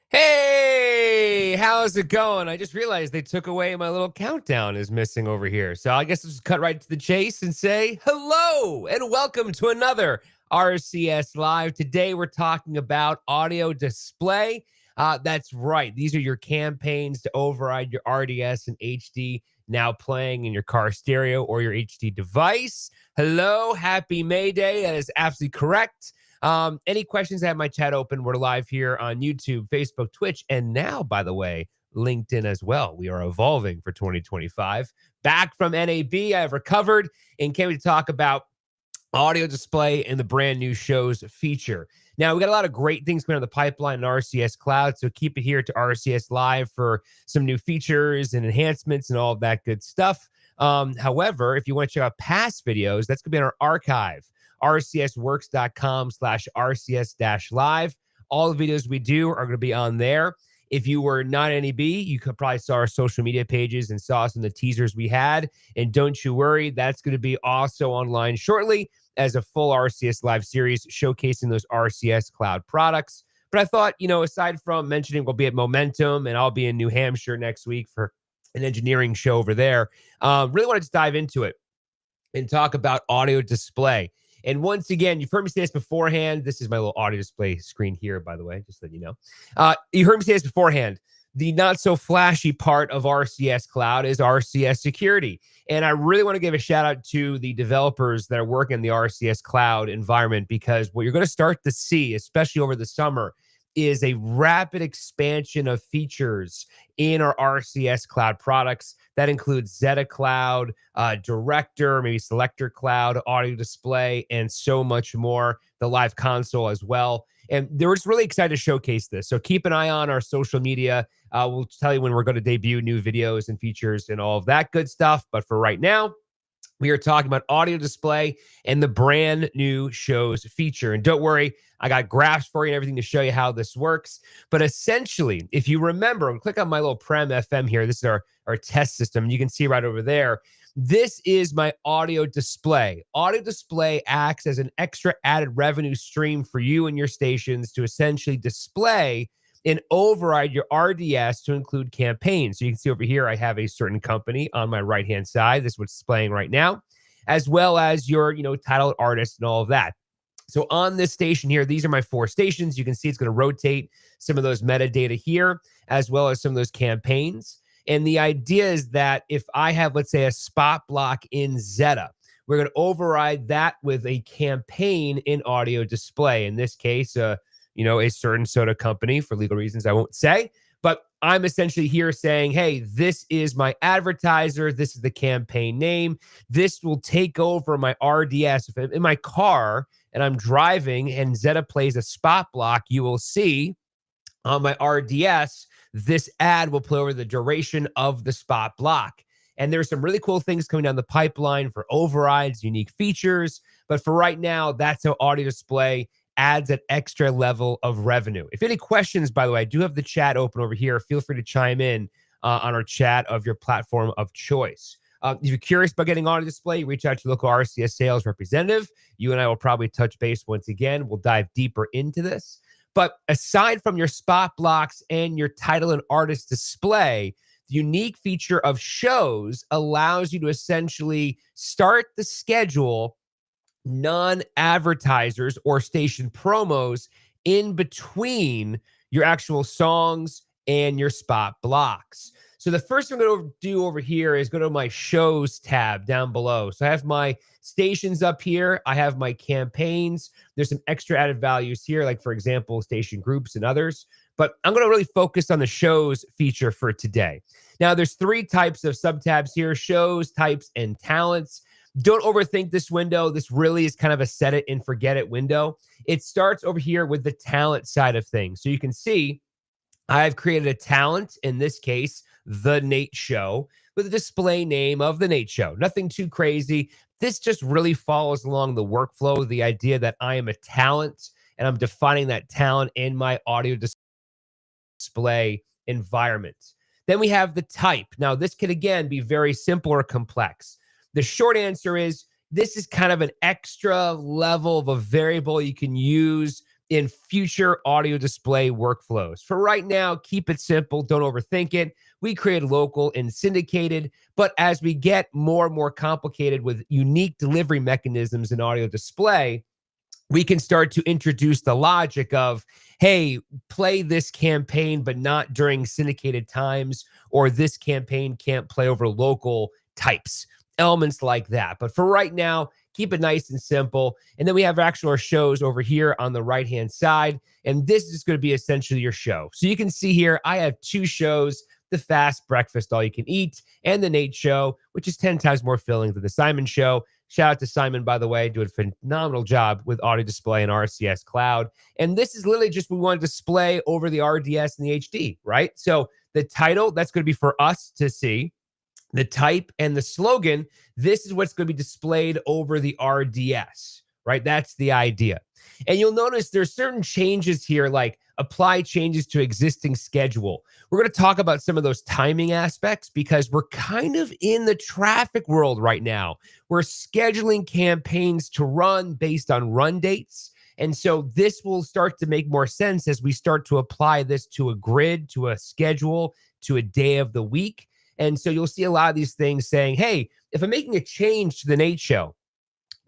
Hey, how's it going? I just realized they took away my little countdown is missing over here. So I guess let's just cut right to the chase and say hello and welcome to another RCS Live. Today we're talking about audio display. That's right. These are your campaigns to override your RDS and HD now playing in your car stereo or your HD device. Hello, happy May Day. That is absolutely correct. Any questions? I have my chat open. We're live here on YouTube, Facebook, Twitch, and now, by the way, LinkedIn as well. We are evolving for 2025. Back from NAB, I have recovered and came to talk about audio display and the brand new shows feature. Now, we got a lot of great things coming on the pipeline in RCS Cloud, so keep it here to RCS Live for some new features and enhancements and all of that good stuff. However, if you want to check out past videos, that's going to be in our archive. rcsworks.com/rcs-live. All the videos we do are going to be on there. If you were not NEB, you could probably saw our social media pages and saw some of the teasers we had. And don't you worry, that's going to be also online shortly as a full RCS Live series showcasing those RCS Cloud products. But I thought, aside from mentioning we'll be at Momentum and I'll be in New Hampshire next week for an engineering show over there, really want to just dive into it and talk about audio display. And once again, you've heard me say this beforehand. This is my little audio display screen here, by the way, just so you know. You heard me say this beforehand. The not so flashy part of RCS Cloud is RCS security. And I really want to give a shout out to the developers that are working in the RCS Cloud environment, because what you're going to start to see, especially over the summer, is a rapid expansion of features in our RCS Cloud products. That includes Zeta Cloud, Director, maybe Selector Cloud, Audio Display, and so much more. The Live Console as well. And we're just really excited to showcase this. So keep an eye on our social media. We'll tell you when we're going to debut new videos and features and all of that good stuff. But for right now, we are talking about audio display and the brand new shows feature. And don't worry, I got graphs for you and everything to show you how this works. But essentially, if you remember, click on my little Prem FM here. This is our test system. You can see right over there. This is my audio display. Audio display acts as an extra added revenue stream for you and your stations to essentially display and override your RDS to include campaigns. So you can see over here, I have a certain company on my right-hand side. This is what's displaying right now, as well as your, titled artist and all of that. So on this station here, these are my 4 stations. You can see it's going to rotate some of those metadata here, as well as some of those campaigns. And the idea is that if I have, let's say, a spot block in Zeta, we're going to override that with a campaign in audio display. In this case, a certain soda company, for legal reasons I won't say. But I'm essentially here saying, hey, this is my advertiser. This is the campaign name. This will take over my RDS. If I'm in my car and I'm driving and Zeta plays a spot block, you will see on my RDS, this ad will play over the duration of the spot block. And there's some really cool things coming down the pipeline for overrides, unique features. But for right now, that's how audio display adds an extra level of revenue. If any questions, by the way, I do have the chat open over here. Feel free to chime in on our chat of your platform of choice. If you're curious about getting audio display, reach out to your local RCS sales representative. You and I will probably touch base once again. We'll dive deeper into this. But aside from your spot blocks and your title and artist display, the unique feature of shows allows you to essentially start the schedule non-advertisers or station promos in between your actual songs and your spot blocks. So the first thing I'm going to do over here is go to my shows tab down below. So I have my stations up here. I have my campaigns. There's some extra added values here, like, for example, station groups and others. But I'm going to really focus on the shows feature for today. Now, there's 3 types of subtabs here: shows, types, and talents. Don't overthink this window. This really is kind of a set it and forget it window. It starts over here with the talent side of things. So you can see I've created a talent, in this case, The Nate Show. with a display name of The Nate Show. Nothing too crazy. This just really follows along the workflow, the idea that I am a talent and I'm defining that talent in my audio display environment. Then we have the type. Now, this can again be very simple or complex. The short answer is this is kind of an extra level of a variable you can use in future audio display workflows. For right now, keep it simple. Don't overthink it. We create local and syndicated, but as we get more and more complicated with unique delivery mechanisms in audio display, we can start to introduce the logic of, hey, play this campaign, but not during syndicated times, or this campaign can't play over local types, elements like that. But for right now, keep it nice and simple. And then we have actual shows over here on the right-hand side. And this is going to be essentially your show. So you can see here, I have two shows, the Fast Breakfast All You Can Eat and the Nate Show, which is 10 times more filling than the Simon Show. Shout out to Simon, by the way, doing a phenomenal job with audio display and RCS Cloud. And this is literally just we want to display over the RDS and the HD, right? So the title, that's going to be for us to see. The type and the slogan, this is what's going to be displayed over the RDS, right? That's the idea. And you'll notice there's certain changes here, like apply changes to existing schedule. We're going to talk about some of those timing aspects because we're kind of in the traffic world right now. We're scheduling campaigns to run based on run dates. And so this will start to make more sense as we start to apply this to a grid, to a schedule, to a day of the week. And so you'll see a lot of these things saying, hey, if I'm making a change to the Nate Show,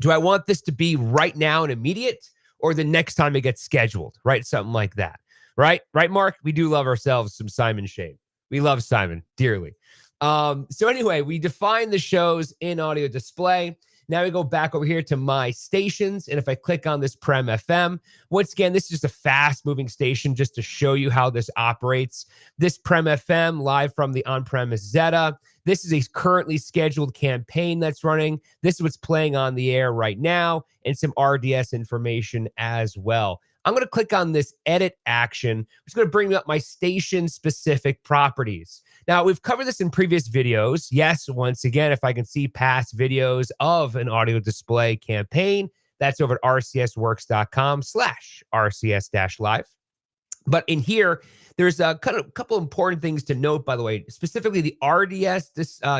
do I want this to be right now and immediate or the next time it gets scheduled, right? Something like that, right? Right, Mark? We do love ourselves some Simon Shade. We love Simon dearly. So anyway, we define the shows in audio display. Now we go back over here to my stations. And if I click on this Prem FM, once again, this is just a fast moving station just to show you how this operates. This Prem FM live from the on-premise Zeta. This is a currently scheduled campaign that's running. This is what's playing on the air right now and some RDS information as well. I'm going to click on this edit action, which is going to bring up my station specific properties. Now, we've covered this in previous videos. Yes, once again, if I can see past videos of an audio display campaign, that's over at rcsworks.com/rcs-live. But in here, there's a couple important things to note, by the way, specifically the RDS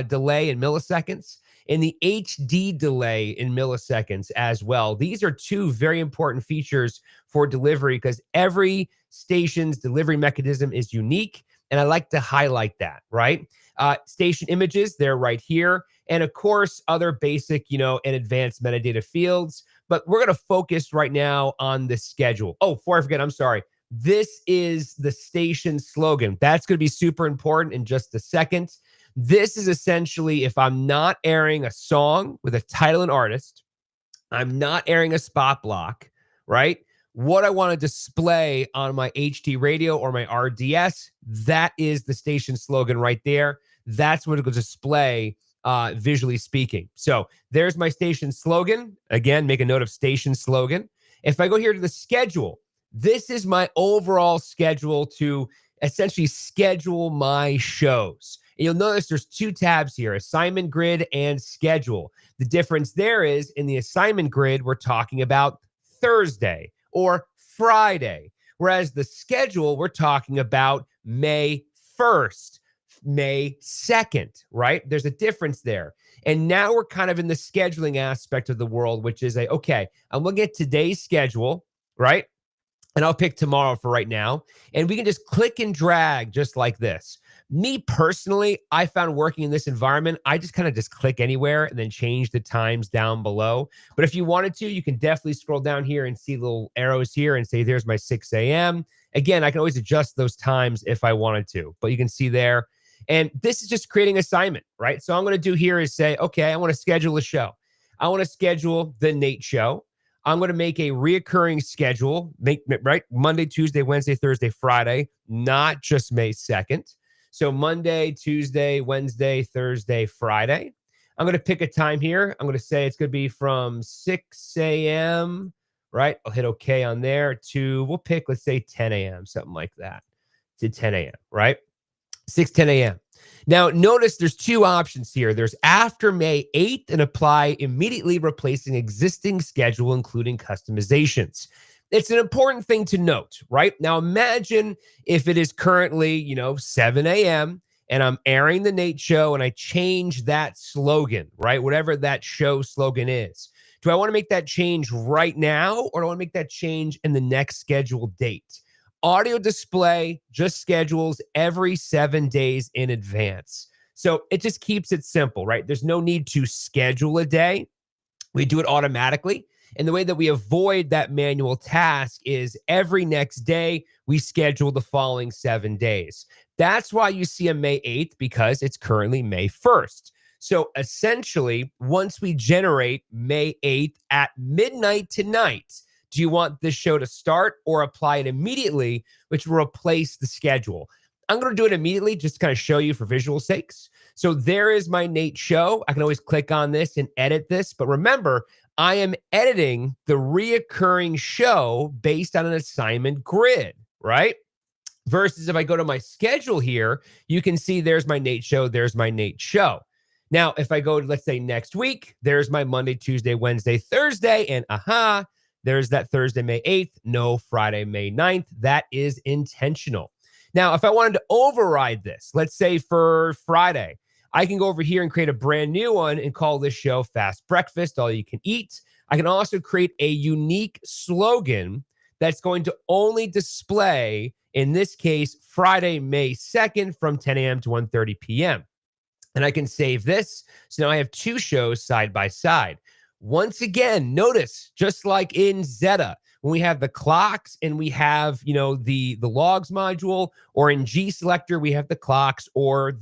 delay in milliseconds and the HD delay in milliseconds as well. These are two very important features for delivery because every station's delivery mechanism is unique. And I like to highlight that, right? Station images, they're right here. And of course, other basic, and advanced metadata fields. But we're going to focus right now on the schedule. Oh, before I forget, I'm sorry. This is the station slogan. That's going to be super important in just a second. This is essentially if I'm not airing a song with a title and artist, I'm not airing a spot block, right? What I want to display on my HD radio or my RDS, that is the station slogan right there. That's what it will display visually speaking. So there's my station slogan. Again, make a note of station slogan. If I go here to the schedule, this is my overall schedule to essentially schedule my shows. And you'll notice there's two tabs here, assignment grid and schedule. The difference there is in the assignment grid, we're talking about Thursday or Friday, whereas the schedule, we're talking about May 1st, May 2nd, right? There's a difference there. And now we're kind of in the scheduling aspect of the world, which is okay, I'm looking at today's schedule, right? And I'll pick tomorrow for right now. And we can just click and drag just like this. Me personally, I found working in this environment, I just kind of just click anywhere and then change the times down below. But if you wanted to, you can definitely scroll down here and see little arrows here and say, there's my 6 a.m. Again, I can always adjust those times if I wanted to, but you can see there. And this is just creating assignment, right? So I'm going to do here is say, okay, I want to schedule a show. I want to schedule the Nate Show. I'm going to make a reoccurring schedule, right? Monday, Tuesday, Wednesday, Thursday, Friday, not just May 2nd. So Monday, Tuesday, Wednesday, Thursday, Friday. I'm going to pick a time here. I'm going to say it's going to be from 6 a.m., right? I'll hit OK on there to, we'll pick, let's say 10 a.m., something like that, to 10 a.m., right? 6:10 a.m. Now, notice there's two options here. There's after May 8th and apply immediately, replacing existing schedule, including customizations. It's an important thing to note, right? Now, imagine if it is currently, 7 a.m. and I'm airing the Nate Show and I change that slogan, right? Whatever that show slogan is. Do I want to make that change right now, or do I want to make that change in the next scheduled date? Audio Display just schedules every 7 days in advance. So it just keeps it simple, right? There's no need to schedule a day. We do it automatically. And the way that we avoid that manual task is every next day, we schedule the following 7 days. That's why you see a May 8th, because it's currently May 1st. So essentially, once we generate May 8th at midnight tonight, do you want this show to start or apply it immediately, which will replace the schedule? I'm going to do it immediately just to kind of show you for visual sakes. So there is my Nate Show. I can always click on this and edit this. But remember, I am editing the reoccurring show based on an assignment grid, right? Versus if I go to my schedule here, you can see there's my Nate Show, there's my Nate Show. Now, if I go to, let's say, next week, there's my Monday, Tuesday, Wednesday, Thursday, and there's that Thursday, May 8th, no Friday, May 9th. That is intentional. Now, if I wanted to override this, let's say for Friday, I can go over here and create a brand new one and call this show Fast Breakfast, All You Can Eat. I can also create a unique slogan that's going to only display, in this case, Friday, May 2nd from 10 a.m. to 1:30 p.m. And I can save this. So now I have two shows side by side. Once again, notice, just like in Zeta, when we have the clocks and we have, the logs module, or in G Selector, we have the clocks, or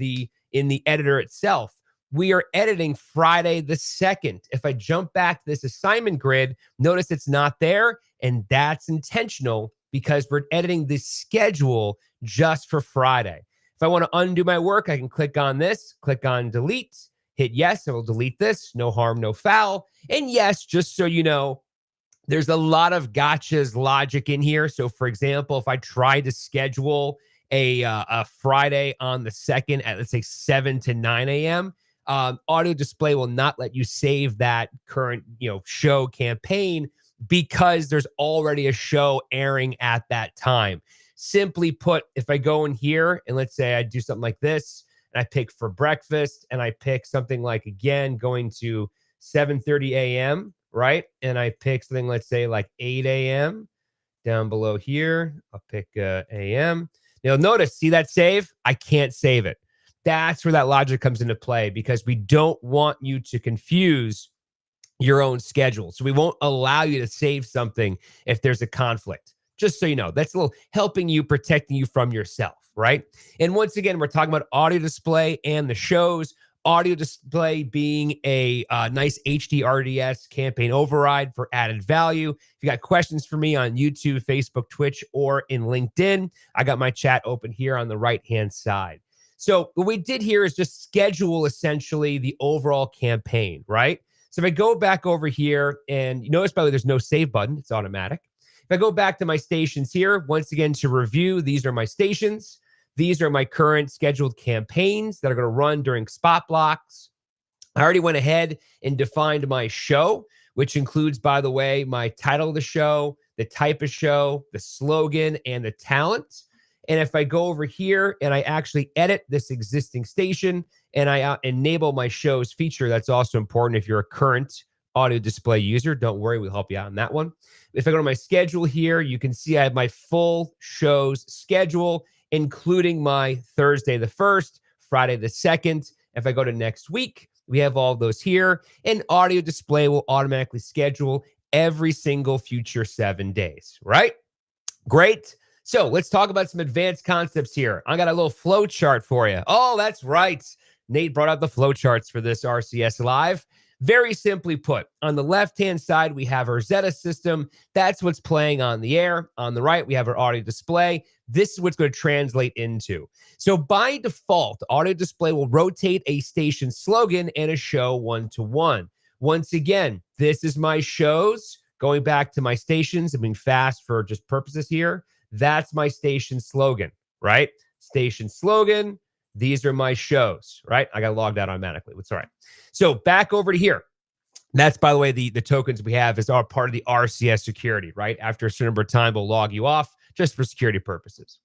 in the editor itself, we are editing Friday the 2nd. If I jump back to this assignment grid, notice it's not there, and that's intentional because we're editing the schedule just for Friday. If I want to undo my work, I can click on this, click on delete, hit yes, it will delete this, no harm, no foul. And yes, just so you know, there's a lot of gotchas logic in here. So for example, if I try to schedule a Friday on the 2nd at, let's say, 7 to 9 a.m., Audio Display will not let you save that current, show campaign because there's already a show airing at that time. Simply put, if I go in here and let's say I do something like this, and I pick for breakfast, and I pick something like, again, going to 7:30 a.m., right? And I pick something, let's say, like 8 a.m. down below here. I'll pick a.m. Now, notice, see that save? I can't save it. That's where that logic comes into play, because we don't want you to confuse your own schedule. So we won't allow you to save something if there's a conflict. Just so you know, that's a little helping you, protecting you from yourself, right? And once again, we're talking about Audio Display and the shows. Audio Display being a nice HD RDS campaign override for added value. If you got questions for me on YouTube, Facebook, Twitch, or in LinkedIn, I got my chat open here on the right-hand side. So what we did here is just schedule essentially the overall campaign, right? So if I go back over here, and you notice, by the way, there's no save button. It's automatic. If I go back to my stations here, once again, to review, these are my stations. These are my current scheduled campaigns that are going to run during spot blocks. I already went ahead and defined my show, which includes, by the way, my title of the show, the type of show, the slogan, and the talent. And if I go over here and I actually edit this existing station and I enable my shows feature, that's also important if you're a current Audio Display user. Don't worry, we'll help you out on that one. If I go to my schedule here, you can see I have my full shows schedule, including my Thursday the 1st, Friday the 2nd. If I go to next week, we have all those here, and Audio Display will automatically schedule every single future 7 days, right? Great. So let's talk about some advanced concepts here. I got a little flow chart for you. Oh, that's right. Nate brought out the flow charts for this RCS Live. Very simply put, on the left-hand side, we have our Zeta system. That's what's playing on the air. On the right, we have our Audio Display. This is what's going to translate into. So by default, Audio Display will rotate a station slogan and a show one-to-one. Once again, this is my shows. Going back to my stations, I'm being fast for just purposes here. That's my station slogan, right? Station slogan. These are my shows, right? I got logged out automatically. It's all right. So back over to here. That's, by the way, the tokens we have is all part of the RCS security, right? After a certain number of time, we'll log you off just for security purposes.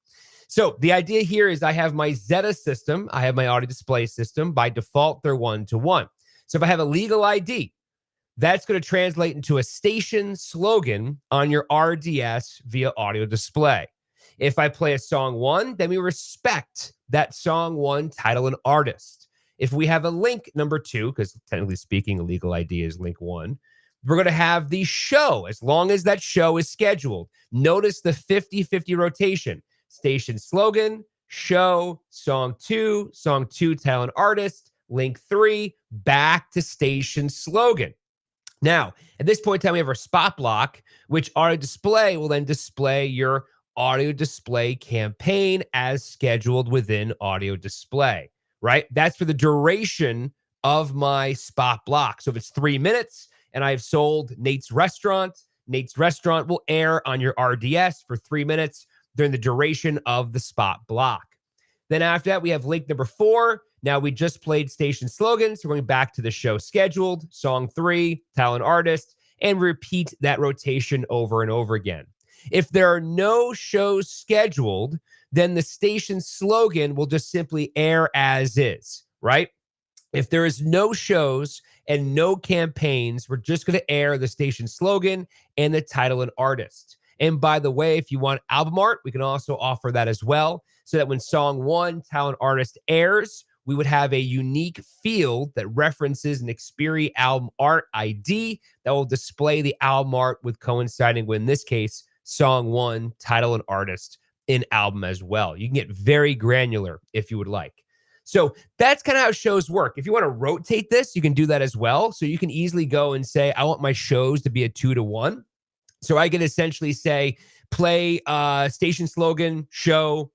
So the idea here is I have my Zeta system. I have my audio display system. By default, they're one-to-one. So if I have a legal ID, that's going to translate into a station slogan on your RDS via audio display. If I play a song one, then we respect that song one title and artist. If we have a link number two, because technically speaking, a legal ID is link one, we're going to have the show as long as that show is scheduled. Notice the 50-50 rotation. Station slogan, show, song two, title and artist, link three, back to station slogan. Now, at this point in time, we have our spot block, which audio display will then display your audio display campaign as scheduled within audio display, right? That's for the duration of my spot block. So if it's 3 minutes and I've sold Nate's Restaurant will air on your RDS for 3 minutes during the duration of the spot block. Then after that, we have link number four. Now we just played station slogans. So we're going back to the show scheduled, song three, talent artist, and repeat that rotation over and over again. If there are no shows scheduled, then the station slogan will just simply air as is, right? If there is no shows and no campaigns, we're just going to air the station slogan and the title and artist. And by the way, if you want album art, we can also offer that as well, so that when song one, talent artist airs, we would have a unique field that references an Xperi album art ID that will display the album art with coinciding with, in this case, song one, title and artist in album as well. You can get very granular if you would like. So that's kind of how shows work. If you want to rotate this, you can do that as well. So you can easily go and say, I want my shows to be a 2-to-1. So I can essentially say, play station slogan, show,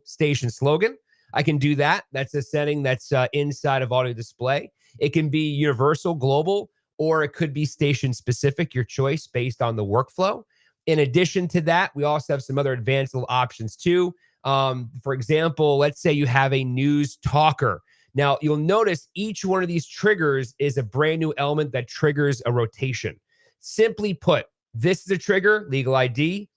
station slogan. I can do that. That's a setting that's inside of audio display. It can be universal, global, or it could be station specific, your choice based on the workflow. In addition to that, we also have some other advanced little options too. For example, let's say you have a news talker. Now, you'll notice each one of these triggers is a brand new element that triggers a rotation. Simply put, this is a trigger, legal ID.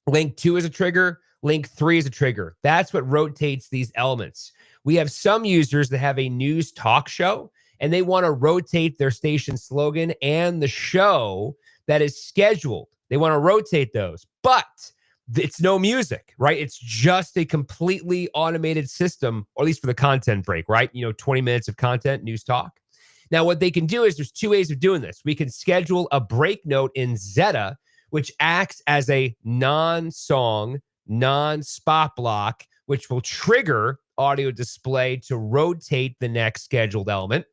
Link 2 is a trigger. Link 3 is a trigger. That's what rotates these elements. We have some users that have a news talk show, and they want to rotate their station slogan and the show that is scheduled. They want to rotate those, but it's no music, right? It's just a completely automated system, or at least for the content break, right? 20 minutes of content, news talk. Now, what they can do is there's two ways of doing this. We can schedule a break note in Zeta, which acts as a non-song, non-spot block, which will trigger audio display to rotate the next scheduled element.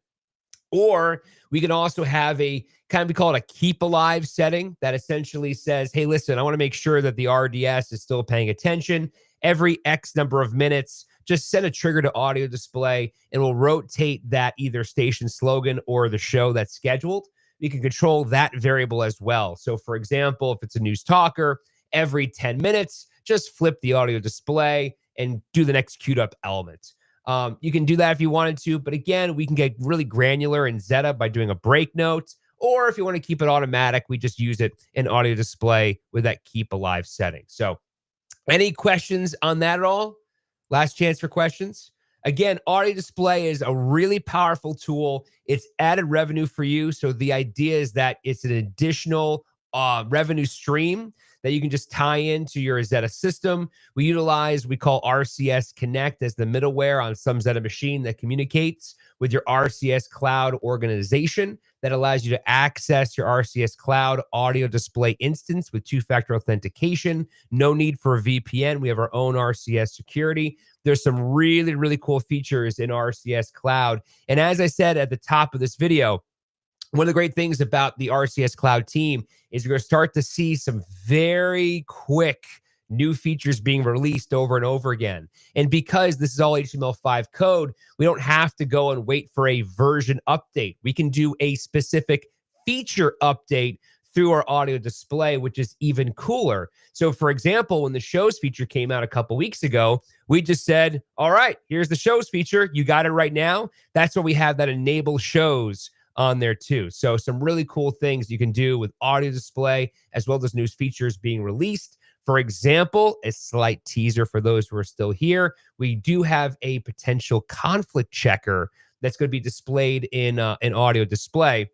Or we can also have a kind of, we call it a keep alive setting that essentially says, hey, listen, I want to make sure that the RDS is still paying attention. Every X number of minutes, just set a trigger to audio display and we'll rotate that either station slogan or the show that's scheduled. You can control that variable as well. So for example, if it's a news talker, every 10 minutes, just flip the audio display and do the next queued up element. You can do that if you wanted to, but again, we can get really granular in Zeta by doing a break note, or if you want to keep it automatic, we just use it in audio display with that keep alive setting. So any questions on that at all? Last chance for questions. Again, audio display is a really powerful tool. It's added revenue for you. So the idea is that it's an additional revenue stream that you can just tie into your Zeta system. We call RCS Connect as the middleware on some Zeta machine that communicates with your RCS cloud organization that allows you to access your RCS cloud audio display instance with two-factor authentication. No need for a VPN. We have our own RCS security. There's some really, really cool features in RCS cloud. And as I said at the top of this video, one of the great things about the RCS Cloud team is you're going to start to see some very quick new features being released over and over again. And because this is all HTML5 code, we don't have to go and wait for a version update. We can do a specific feature update through our audio display, which is even cooler. So, for example, when the shows feature came out a couple weeks ago, we just said, all right, here's the shows feature. You got it right now. That's where we have that enable shows on there too. So some really cool things you can do with audio display, as well as new features being released. For example, a slight teaser for those who are still here. We do have a potential conflict checker that's going to be displayed in an audio display.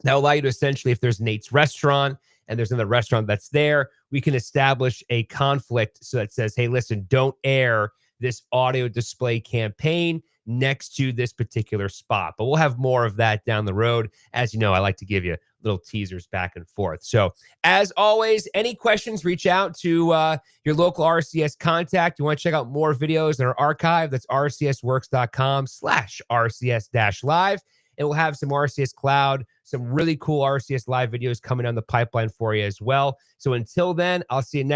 That will allow you to essentially, if there's Nate's restaurant and there's another restaurant that's there, we can establish a conflict so that says, hey, listen, don't air this audio display campaign next to this particular spot. But we'll have more of that down the road. As you know, I like to give you little teasers back and forth. So as always, any questions, reach out to your local RCS contact. You want to check out more videos in our archive, that's rcsworks.com/RCS-live. And we'll have some RCS Cloud, some really cool RCS Live videos coming down the pipeline for you as well. So until then, I'll see you next